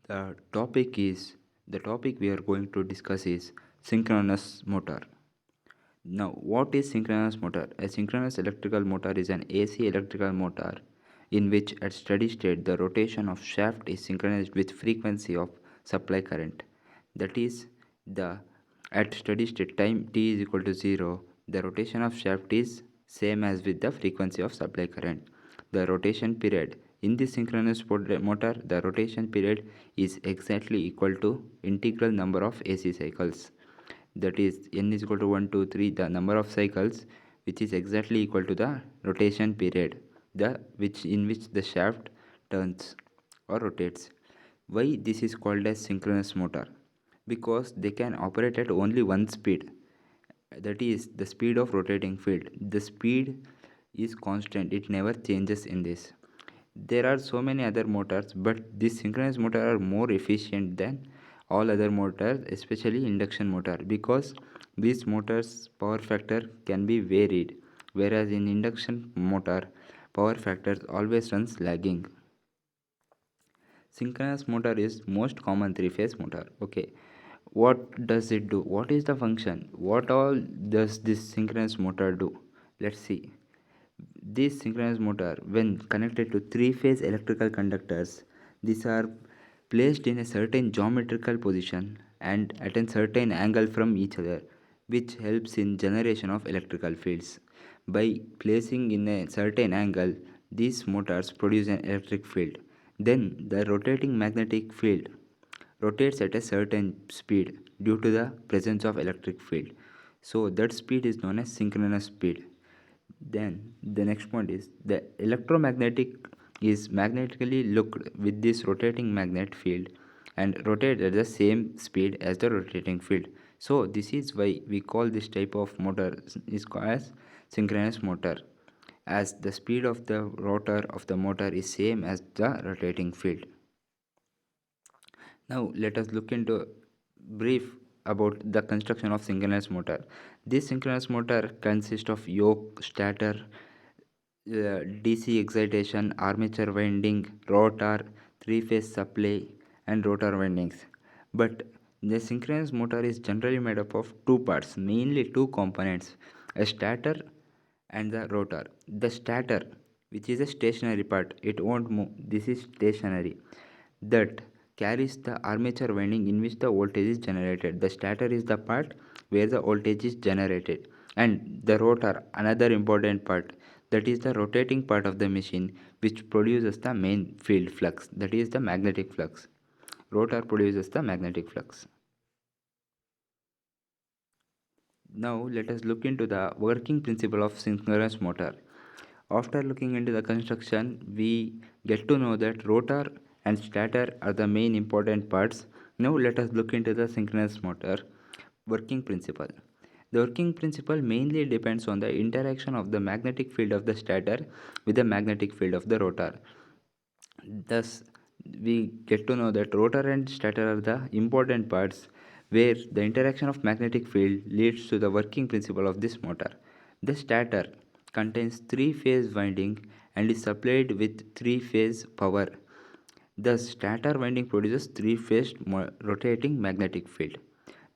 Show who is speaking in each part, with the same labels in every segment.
Speaker 1: The the topic we are going to discuss is synchronous motor. Now, what is synchronous motor? A synchronous electrical motor is an AC electrical motor in which at steady state the rotation of shaft is synchronized with frequency of supply current. That is, the at steady state time t is equal to 0, the rotation of shaft is same as with the frequency of supply current. The rotation period in this synchronous motor, the rotation period is exactly equal to integral number of AC cycles, that is n is equal to 1 2 3, the number of cycles, which is exactly equal to the rotation period, the which in which the shaft turns or rotates. Why this is called as synchronous motor? Because they can operate at only one speed, that is the speed of rotating field. The speed is constant, it never changes in this. There are so many other motors, but this synchronous motor are more efficient than all other motors, especially induction motor, because these motors power factor can be varied, whereas in induction motor power factors always runs lagging. Synchronous motor is most common three phase motor. Okay, what does it do? What is the function? What all does this synchronous motor do? Let's see. This synchronous motor, when connected to three phase electrical conductors, these are placed in a certain geometrical position and at a certain angle from each other, which helps in generation of electrical fields. By placing in a certain angle, these motors produce an electric field. Then the rotating magnetic field rotates at a certain speed due to the presence of electric field. So that speed is known as synchronous speed. Then the next point is the electromagnetic is magnetically looked with this rotating magnet field and rotate at the same speed as the rotating field. So this is why we call this type of motor is called as synchronous motor, as the speed of the rotor of the motor is same as the rotating field. Now let us look into brief about the construction of synchronous motor. This synchronous motor consists of yoke, stator, DC excitation, armature winding, rotor, three-phase supply, and rotor windings. But the synchronous motor is generally made up of two parts, mainly two components: a stator and the rotor. The stator, which is a stationary part, it won't move. This is stationary. That carries the armature winding in which the voltage is generated. The stator is the part where the voltage is generated, and the rotor, another important part, that is the rotating part of the machine, which produces the main field flux, that is the magnetic flux. Rotor produces the magnetic flux. Now let us look into the working principle of synchronous motor. After looking into the construction, we get to know that rotor and stator are the main important parts. Now let us look into the synchronous motor working principle. The working principle mainly depends on the interaction of the magnetic field of the stator with the magnetic field of the rotor. Thus, we get to know that rotor and stator are the important parts where the interaction of magnetic field leads to the working principle of this motor. The stator contains three-phase winding and is supplied with three-phase power. Thus, stator winding produces three-phase rotating magnetic field.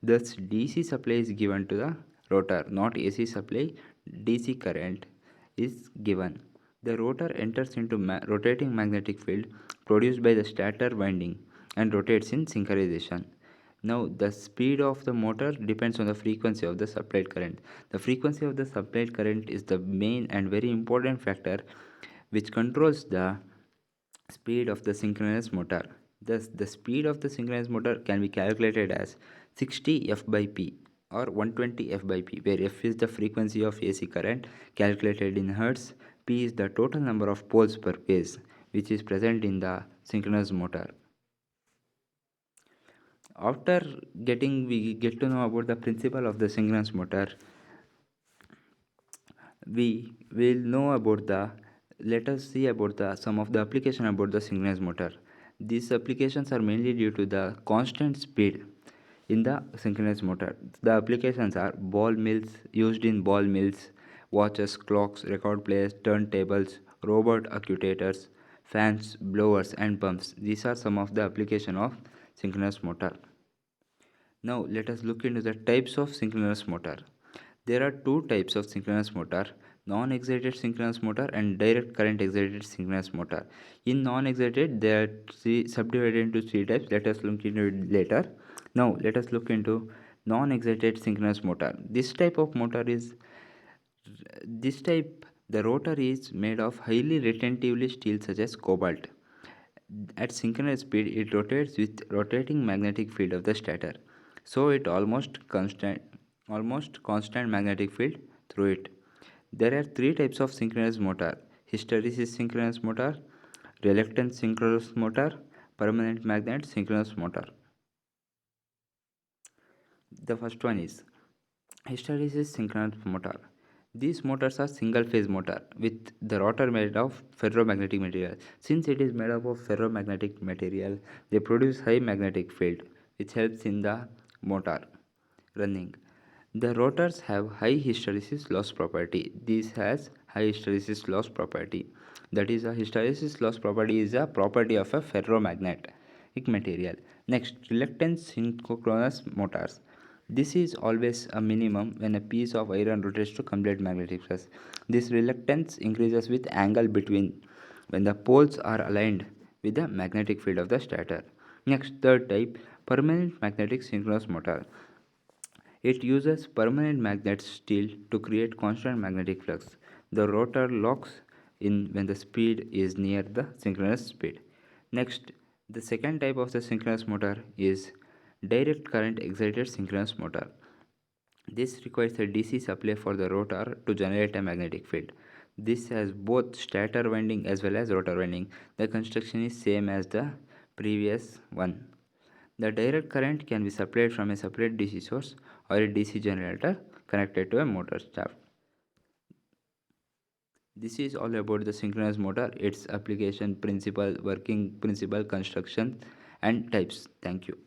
Speaker 1: Thus, DC supply is given to the rotor, not AC supply. DC current is given. The rotor enters into rotating magnetic field produced by the stator winding and rotates in synchronization. Now, the speed of the motor depends on the frequency of the supplied current. The frequency of the supplied current is the main and very important factor which controls the speed of the synchronous motor. Thus, the speed of the synchronous motor can be calculated as 60 F by P or 120 F by P, where F is the frequency of AC current calculated in Hertz, P is the total number of poles per phase which is present in the synchronous motor. After we get to know about the principle of the synchronous motor, we will know about the let us see about the some of the application about the synchronous motor. These applications are mainly due to the constant speed in the synchronous motor. The applications are ball mills, used in ball mills, watches, clocks, record players, turntables, robot actuators, fans, blowers and pumps. These are some of the application of synchronous motor. Now let us look into the types of synchronous motor. There are two types of synchronous motor, non-excited synchronous motor and direct current excited synchronous motor. In non-excited, they are subdivided into three types. Let us look into it later. Now let us look into non-excited synchronous motor. This type, the rotor is made of highly retentively steel such as cobalt. At synchronous speed, it rotates with rotating magnetic field of the stator. So it almost constant magnetic field through it. There are three types of synchronous motor: hysteresis synchronous motor, reluctance synchronous motor, permanent magnet synchronous motor. The first one is hysteresis synchronous motor. These motors are single phase motor with the rotor made of ferromagnetic material. Since it is made up of ferromagnetic material, they produce high magnetic field which helps in the motor running. The rotors have high hysteresis loss property. This has high hysteresis loss property. That is, a hysteresis loss property is a property of a ferromagnetic material. Next, reluctance synchronous motors. This is always a minimum when a piece of iron rotates to complete magnetic flux. This reluctance increases with angle between when the poles are aligned with the magnetic field of the stator. Next, third type, permanent magnetic synchronous motor. It uses permanent magnet steel to create constant magnetic flux. The rotor locks in when the speed is near the synchronous speed. Next, the second type of the synchronous motor is direct current excited synchronous motor. This requires a DC supply for the rotor to generate a magnetic field. This has both stator winding as well as rotor winding. The construction is same as the previous one. The direct current can be supplied from a separate DC source or a DC generator connected to a motor shaft. This is all about the synchronous motor, its application principle, working principle, construction and types. Thank you.